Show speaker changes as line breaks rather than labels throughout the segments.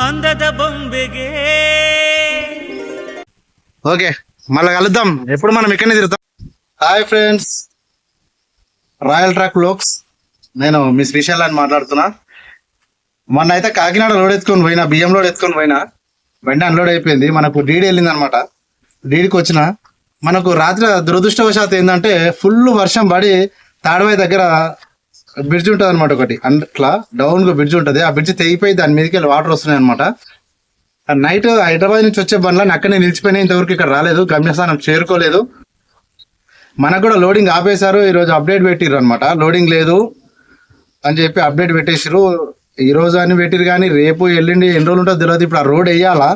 అందದ బొంబెగే.
Okay, మళ్ళీ కలుద్దాం. ఎప్పుడు మనం ఇక్కడనే తిరుగుతాం. Hi friends, royal track vlogs. నేను మీ శ్రీశైల్ అని మాట్లాడుతున్నా. మొన్న అయితే కాకినాడ లోడ్ ఎత్తుకొని పోయినా, బియ్యం లోడ్ ఎత్తుకొని పోయినా, బండి అన్లోడ్ అయిపోయింది. మనకు డీడీ వెళ్ళింది అనమాట. డీడీకి వచ్చిన మనకు రాత్రి దురదృష్టవశాత్తు ఏంటంటే ఫుల్ వర్షం పడి తాడవాయి దగ్గర బ్రిడ్జ్ ఉంటుంది అనమాట. ఒకటి అట్లా డౌన్ గా బ్రిడ్జ్ ఉంటుంది. ఆ బ్రిడ్జ్ తెగిపోయి దాని మీదకి వెళ్ళి వాటర్ వస్తున్నాయి అనమాట. నైట్ హైదరాబాద్ నుంచి వచ్చే బండ్లని అక్కడనే నిలిచిపోయినాయి. ఇంతవరకు ఇక్కడ రాలేదు, గమ్యస్థానం చేరుకోలేదు. మనకు కూడా లోడింగ్ ఆపేశారు. ఈరోజు అప్డేట్ పెట్టిర్రు అనమాట. లోడింగ్ లేదు అని చెప్పి అప్డేట్ పెట్టేసారు. ఈ రోజు అని పెట్టిరు, కానీ రేపు ఎల్లుండి ఎన్ని రోజులు ఉంటుందో తెలియదు. ఇప్పుడు ఆ రోడ్ వేయాలా,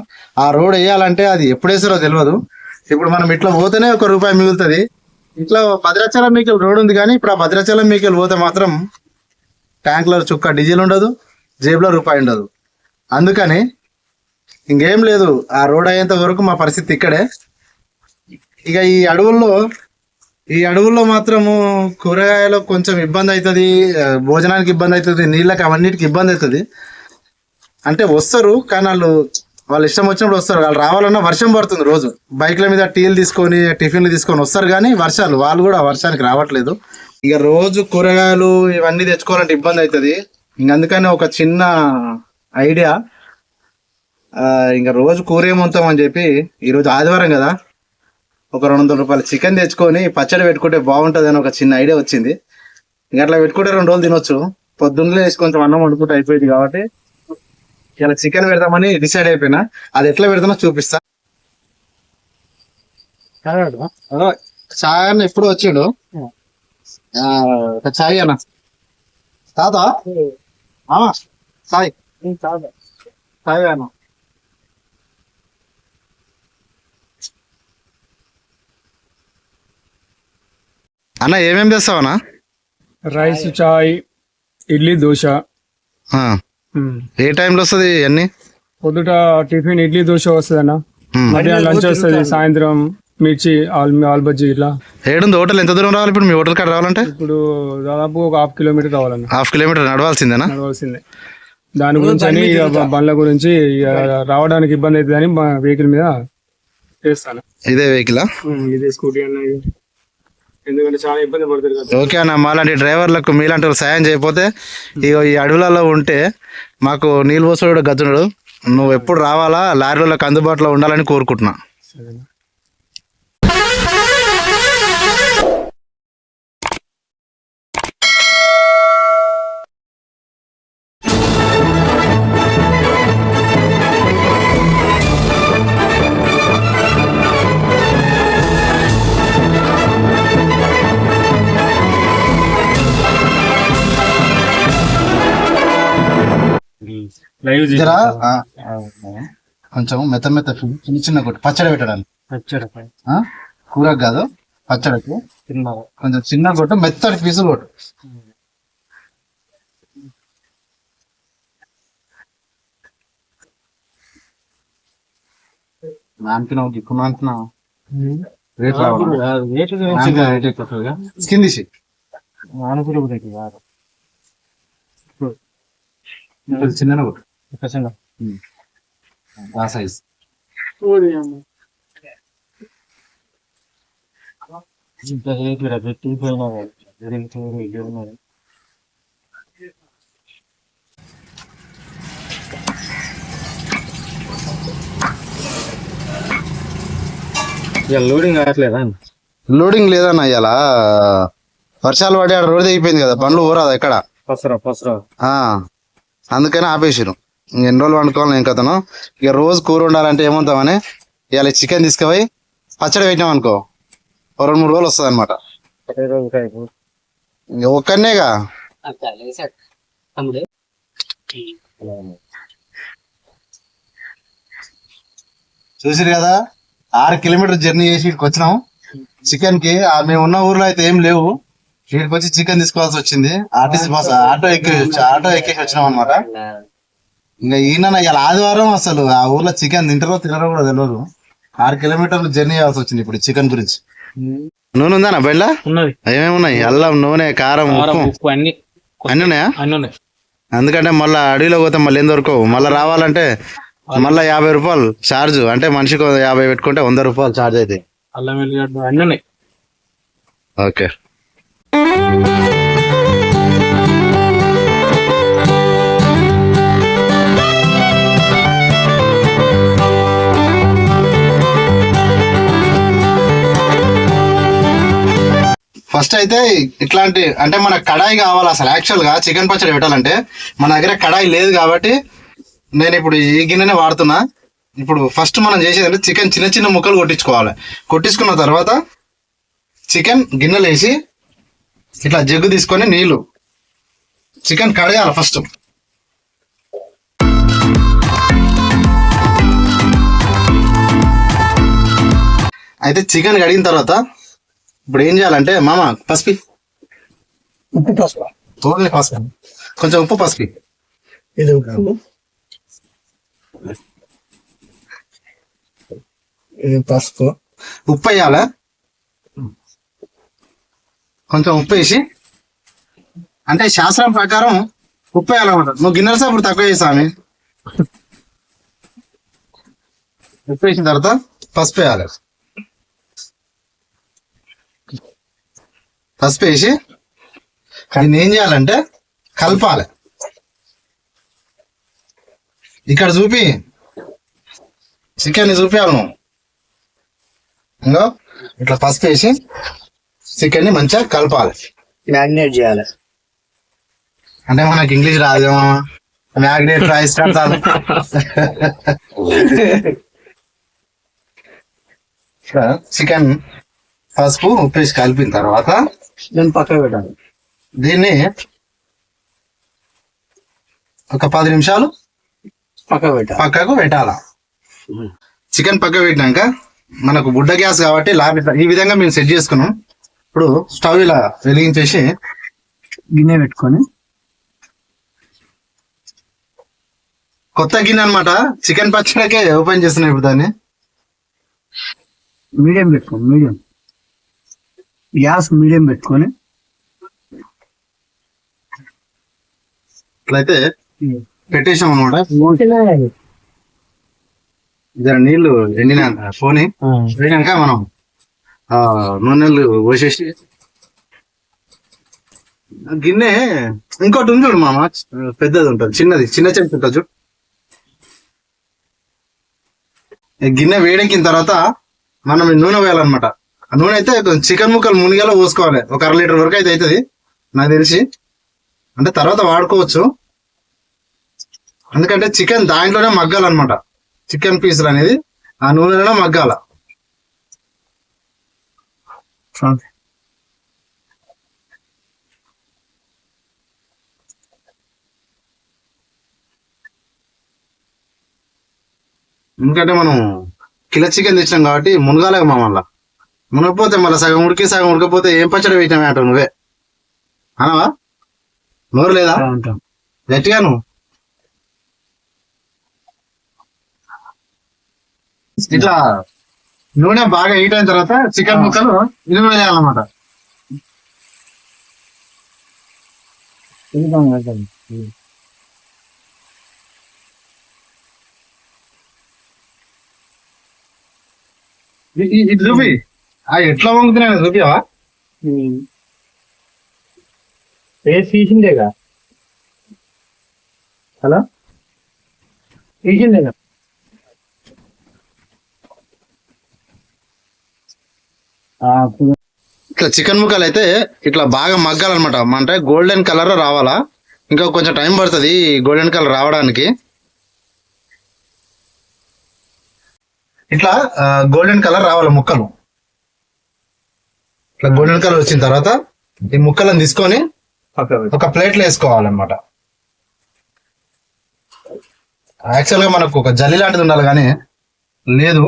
ఆ రోడ్ వేయాలంటే అది ఎప్పుడు వేసారో తెలియదు. ఇప్పుడు మనం ఇట్లా పోతేనే ₹1 మిగులుతుంది. ఇట్లా భద్రాచలం మీకు రోడ్ ఉంది, కానీ ఇప్పుడు ఆ భద్రాచలం మీకు పోతే మాత్రం ట్యాంక్లో చుక్క డీజిల్ ఉండదు, జేబులో రూపాయి ఉండదు. అందుకని ఇంకేం లేదు, ఆ రోడ్ అయ్యేంత వరకు మా పరిస్థితి ఇక్కడే. ఇక ఈ అడవుల్లో మాత్రము కూరగాయలు కొంచెం ఇబ్బంది అవుతుంది, భోజనానికి ఇబ్బంది అవుతుంది, నీళ్ళకి అవన్నిటికి ఇబ్బంది అవుతుంది. అంటే వస్తారు, కానీ వాళ్ళు ఇష్టం వచ్చినప్పుడు వస్తారు. వాళ్ళు రావాలన్నా వర్షం పడుతుంది. రోజు బైక్ల మీద టీలు తీసుకొని టిఫిన్లు తీసుకొని వస్తారు, కానీ వాళ్ళు కూడా వర్షానికి రావట్లేదు. ఇక రోజు కూరగాయలు ఇవన్నీ తెచ్చుకోవాలంటే ఇబ్బంది అవుతుంది. ఇంక అందుకని ఒక చిన్న ఐడియా, ఇంకా రోజు కూర ఏమవుతామని చెప్పి ఈరోజు ఆదివారం కదా, ఒక ₹200 చికెన్ తెచ్చుకొని పచ్చడి పెట్టుకుంటే బాగుంటుంది అని ఒక చిన్న ఐడియా వచ్చింది. ఇంకా అట్లా పెట్టుకుంటే 2 రోజులు తినొచ్చు. పొద్దున్నే వేసి కొంచెం అన్నం వండుకుంటే అయిపోయింది. కాబట్టి ఇలా చికెన్ పెడదామని డిసైడ్ అయిపోయినా. అది ఎట్లా పెడతానో చూపిస్తా. చాయ్ అన్న ఎప్పుడు వచ్చిండు. చాయ్ అన్న తాత సాయి సాయి అన్న. అన్న ఏమేమి తెస్తావన్నా?
రైస్, చాయ్, ఇడ్లీ, దోశ.
ఏ టైంలో వస్తుంది అన్ని?
పొద్దుట టిఫిన్ ఇడ్లీ దోశ వస్తుంది అన్న. మధ్యాహ్నం లంచ్ వస్తుంది. సాయంత్రం మిర్చి, ఆల్ బజ్జీ ఇట్లా.
ఏడుంది హోటల్? ఎంత దూరం రావాలి ఇప్పుడు మీ హోటల్ కాడ రావాలంటే?
ఇప్పుడు దాదాపు ఒక ½ కిలోమీటర్ రావాలన్న.
½ కిలోమీటర్ నడవాల్సిందేనా?
నడవాల్సిందే. దాని గురించి అని బండ్ల గురించి రావడానికి ఇబ్బంది అవుతుంది అని వెహికల్ మీద చేస్తాను.
ఇదే వెహికల్?
ఇదే స్కూటీ అన్న. ఎందుకంటే చాలా ఇబ్బంది పడుతుంది కదా.
ఓకే అన్న, మాలాంటి డ్రైవర్లకు మీలాంటి వాళ్ళు సాయం చేయకపోతే ఈ అడవులలో ఉంటే మాకు నీళ్ళు పోసుడు గతుడు. నువ్వు ఎప్పుడు రావాలా, లారీలకు అందుబాటులో ఉండాలని కోరుకుంటున్నా. కొంచెం మెత్త చిన్న చిన్న కొట్టు పచ్చడి పెట్టడానికి. కూరకు కాదు, పచ్చడికి కొంచెం చిన్న కొట్టు, మెత్తటి పీసులు కొట్టు. నానుకున్నావు ఇప్పుడు నానుకున్నావు స్కిన్ తీసి చిన్న కొట్టు ఆ సైజ్.
లోడింగ్ కావట్లేదా?
లోడింగ్ లేదన్న. ఇవాళ వర్షాలు పడి ఆడ రోడ్ అయిపోయింది కదా, బండ్లు ఊరాదు ఎక్కడ. అందుకని ఆపేసారు. ఎన్ని రోజులు వండుకోవాలి ఏం కథను. ఇక రోజు కూర ఉండాలంటే ఏమవుతామని ఇవాళ చికెన్ తీసుకుపోయి పచ్చడి పెట్టినాం అనుకో, 2-3 రోజులు వస్తుంది అనమాట. ఒక్కనేగా చూసిరు కదా, 6 కిలోమీటర్ జర్నీ చేసి ఇక్కడికి వచ్చినాం చికెన్ కి. మేము ఉన్న ఊర్లో అయితే ఏం లేవు, ఇక్కడికి వచ్చి చికెన్ తీసుకోవాల్సి వచ్చింది. ఆర్టీసీ బస్ ఆటో ఎక్కేసి వచ్చినాం అనమాట. ఇంకా ఈయన ఇలా ఆదివారం అసలు ఆ ఊర్లో చికెన్ తింటారో తినరో కూడా తెలియదు. 6 కిలోమీటర్లు జర్నీ చేయాల్సి వచ్చింది ఇప్పుడు చికెన్ గురించి. నూనె ఉందా బయట? ఏమేమి ఉన్నాయి? అల్లం, నూనె, కారం, ఉప్పు అన్ని ఉన్నాయా? ఎందుకంటే మళ్ళీ అడవిలో పోతే మళ్ళీ ఏం దొరకవు, మళ్ళీ రావాలంటే మళ్ళీ 50 రూపాయలు ఛార్జ్, అంటే మనిషికి 50 పెట్టుకుంటే 100 రూపాయలు ఛార్జ్ అయితే.
అల్లం వెల్లిగడ్డ అన్నీ ఉన్నాయి.
ఓకే. ఫస్ట్ అయితే ఇట్లాంటి అంటే మన కడాయి కావాలి. అసలు యాక్చువల్ గా చికెన్ పచ్చడి పెట్టాలంటే మన దగ్గర కడాయి లేదు కాబట్టి నేను ఇప్పుడు ఈ గిన్నెనే వాడుతున్నా. ఇప్పుడు ఫస్ట్ మనం చేసేది అంటే చికెన్ చిన్న చిన్న ముక్కలు కొట్టించుకోవాలి. కొట్టించుకున్న తర్వాత చికెన్ గిన్నెలు వేసి ఇట్లా జగ్గు తీసుకొని నీళ్లు చికెన్ కడగాలి ఫస్ట్. అయితే చికెన్ కడిగిన తర్వాత ఇప్పుడు ఏం చేయాలంటే మామ పసుపు,
ఉప్పు పసుపు,
ఓన్లీ పసుపు, కొంచెం ఉప్పు పసుపు,
ఇది ఉప్పు, ఇది పసుపు,
ఉప్పు వేయాలి. కొంచెం ఉప్పు వేసి, అంటే శాస్త్రం ప్రకారం ఉప్పు వేయాలన్నమాట. నువ్వు గిన్నెల సాపు తక్కువ చేసామి. ఉప్పు వేసిన తర్వాత పసుపు వేయాలి. పసుపు వేసి దీన్ని ఏం చేయాలంటే కలపాలి. ఇక్కడ చూపి చికెన్ చూపించాలి నువ్వు. ఇంకో ఇట్లా పసుపు వేసి చికెన్ ని మంచిగా కలపాలి,
మ్యాగ్నేట్ చేయాలి.
అంటే మనకి ఇంగ్లీష్ రాదేమో, మ్యాగ్నేట్ రైస్ చాలు. చికెన్ పసుపు ఉప్పు వేసి కలిపిన తర్వాత
దీన్ని పక్కకు పెట్టాలి.
దీన్ని ఒక 10 నిమిషాలు పక్కకు పెట్టాల. చికెన్ పక్కకు పెట్టినాక మనకు బుడ్డ గ్యాస్ కాబట్టి ఈ విధంగా మేము సెట్ చేసుకున్నాం. ఇప్పుడు స్టవ్ ఇలా వెలిగించేసి
గిన్నె పెట్టుకొని,
కొత్త గిన్నె అనమాట, చికెన్ పచ్చడికే ఓపెన్ చేస్తున్నాం ఇప్పుడు దాన్ని.
మీడియం పెట్టుకోండి, మీడియం గ్యాస్ మీడియం పెట్టుకొని
ఇట్లయితే పెట్టేసాం అనమాట. ఇద్దరు నీళ్లు ఎండిన పోని వేడినాక మనం నూనెలు పోసేసి గిన్నె ఇంకోటి ఉంది చూడు మామ, పెద్దది ఉంటుంది, చిన్న చెంచా ఉంటుంది చూడు. గిన్నె వేడెక్కిన తర్వాత మనం నూనె వేయాలన్నమాట. ఆ నూనె అయితే చికెన్ ముక్కలు మునిగేలా పోసుకోవాలి. ఒక 1/2 లీటర్ వరకు అయితే అవుతుంది నాకు తెలిసి, అంటే తర్వాత వాడుకోవచ్చు. ఎందుకంటే చికెన్ దాంట్లోనే మగ్గాలన్నమాట. చికెన్ పీసులు అనేది ఆ నూనెలో మగ్గాల. ఎందుకంటే మనం కిలో చికెన్ తెచ్చినాం కాబట్టి మునగాలేక మా మళ్ళా మునగపోతే మళ్ళీ సగం ఉడికి సగం ఉడకపోతే ఏం పచ్చడి పెట్టినామే అంటావు నువ్వే అనవా? నోరు లేదా గట్టిగా నువ్వు ఇట్లా నూనె బాగా హీట్ అయిన తర్వాత చికెన్ ముక్కలు ఇనుము వేయాలన్నమాట. ఇది చూపి ఎట్లా వంగుతున్నాయి చూపివా?
తీసిందేగా, హలో తీసిందేగా.
ఇట్లా చికెన్ ముక్కలు అయితే ఇట్లా బాగా మగ్గాలన్నమాట. అంటే గోల్డెన్ కలర్ రావాలా, ఇంకా కొంచెం టైం పడుతుంది గోల్డెన్ కలర్ రావడానికి. ఇట్లా గోల్డెన్ కలర్ రావాలి ముక్కలు. ఇట్లా గోల్డెన్ కలర్ వచ్చిన తర్వాత ఈ ముక్కలను తీసుకొని ఒక ప్లేట్లో వేసుకోవాలన్నమాట. యాక్చువల్ గా మనకు ఒక జల్లి లాంటిది ఉండాలి కానీ లేదు,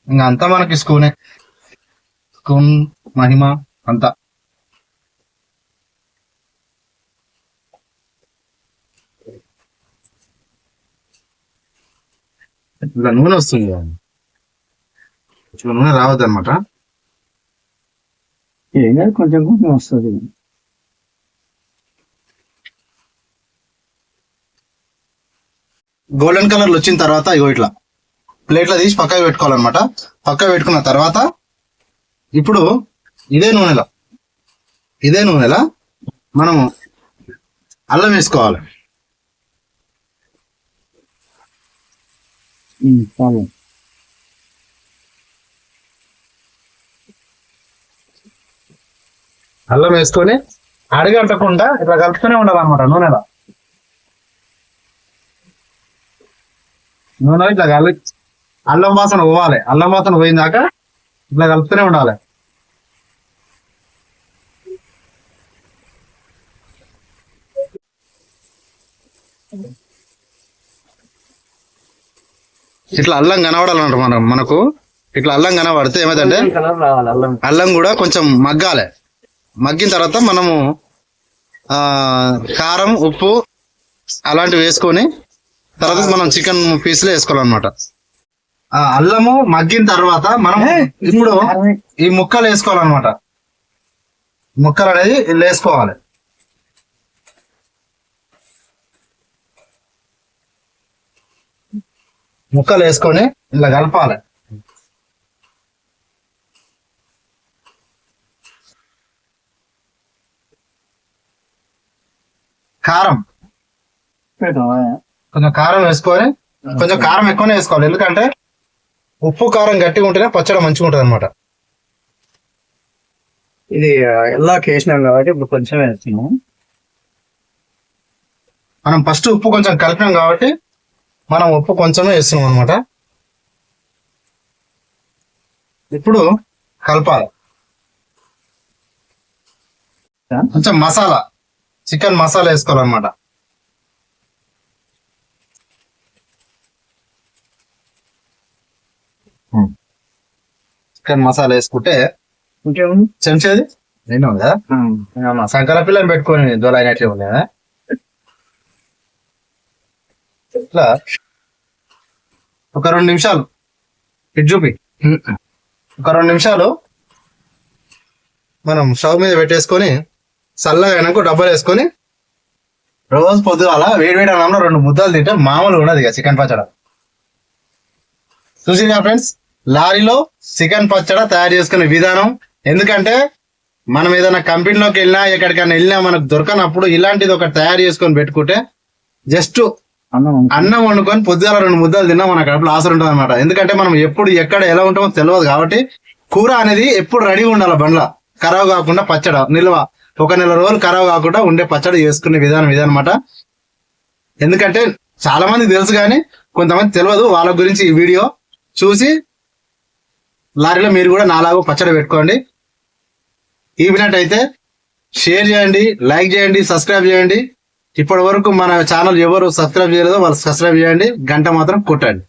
ఇంకా అంతా మనకి స్పూన్ మహిమ అంతా. ఇలా నూనె వస్తుంది, నూనె రావద్దు అనమాట.
ఏం కాదు, కొంచెం కొంచెం వస్తుంది.
గోల్డెన్ కలర్ వచ్చిన తర్వాత ఇగో ఇట్లా ప్లేట్లో తీసి పక్కకు పెట్టుకోవాలన్నమాట. పక్కకు పెట్టుకున్న తర్వాత ఇప్పుడు ఇదే నూనెలో మనము అల్లం వేసుకోవాలి. అల్లం వేసుకొని అడగంటకుండా ఇట్లా కలుపుతూనే ఉండాలన్నమాట. నూనెలో ఇట్లా అల్లం వాసన పోవాలి. అల్లం వాసన పోయిందాక ఇట్లా కలుపుతూనే ఉండాలి. ఇట్లా అల్లం కనబడాలంట మనకు. ఇట్లా అల్లం కనబడితే ఏమైందంటే అల్లం కూడా కొంచెం మగ్గాలి. మగ్గిన తర్వాత మనము కారం, ఉప్పు అలాంటివి వేసుకొని తర్వాత మనం చికెన్ పీసులు వేసుకోవాలన్నమాట. అల్లము మగ్గిన తర్వాత మనం ఇప్పుడు ఈ ముక్కలు వేసుకోవాలన్నమాట. ముక్కలు అనేది ఇలా వేసుకోవాలి. ముక్కలు వేసుకొని ఇలా కలపాలి. కారం కొంచెం కారం వేసుకొని, కొంచెం కారం ఎక్కువనే వేసుకోవాలి. ఎందుకంటే ఉప్పు కారం గట్టిగా ఉంటేనే పచ్చడి మంచిగా ఉంటుంది అనమాట.
ఇది ఎలా వేసినాం కాబట్టి ఇప్పుడు కొంచెం వేస్తున్నాం.
మనం ఫస్ట్ ఉప్పు కొంచెం కలిపినాం కాబట్టి మనం ఉప్పు కొంచెమే వేస్తున్నాం అనమాట. ఇప్పుడు కలపాలి. కొంచెం మసాలా, చికెన్ మసాలా వేసుకోవాలన్నమాట. చికెన్ మసాలా వేసుకుంటే చెంచేది నేను కదా సంకల పిల్లని పెట్టుకొని దొలైనట్లే ఉంది కదా. ఇట్లా ఒక 2 నిమిషాలు ఇటు చూపి. ఒక 2 నిమిషాలు మనం స్టవ్ మీద పెట్టేసుకొని చల్లగా అయినాక డబ్బాలు వేసుకొని రోజు పొద్దుగాల వేడి అన్నంలో 2 ముద్దలు తింటే మామూలు ఉన్నది ఇక చికెన్ పచ్చడి. చూసిందా ఫ్రెండ్స్, లారీలో చికెన్ పచ్చడి తయారు చేసుకునే విధానం. ఎందుకంటే మనం ఏదైనా కంపెనీలోకి వెళ్ళినా ఎక్కడికైనా వెళ్ళినా మనకు దొరకనప్పుడు ఇలాంటిది ఒకటి తయారు చేసుకొని పెట్టుకుంటే జస్ట్ అన్నం వండుకొని పొద్దుగాల 2 ముద్దలు తిన్నా మన కడుపులో ఆసరు ఉంటుంది అనమాట. ఎందుకంటే మనం ఎప్పుడు ఎక్కడ ఎలా ఉంటామో తెలియదు కాబట్టి కూర అనేది ఎప్పుడు రెడీగా ఉండాలి. బండ్ల ఖరాబ్ కాకుండా పచ్చడి నిల్వ 1 నెల రోజులు ఖరాబ్ కాకుండా ఉండే పచ్చడి చేసుకునే విధానం ఇదనమాట. ఎందుకంటే చాలా మంది తెలుసు కానీ కొంతమంది తెలియదు. వాళ్ళ గురించి ఈ వీడియో చూసి లారీలో మీరు కూడా నాలాగో పచ్చడి పెట్టుకోండి. ఈ వినట్టయితే షేర్ చేయండి, లైక్ చేయండి, సబ్స్క్రైబ్ చేయండి. ఇప్పటి వరకు మన ఛానల్ ఎవరు సబ్స్క్రైబ్ చేయలేదో వాళ్ళు సబ్స్క్రైబ్ చేయండి, గంట మాత్రం కొట్టండి.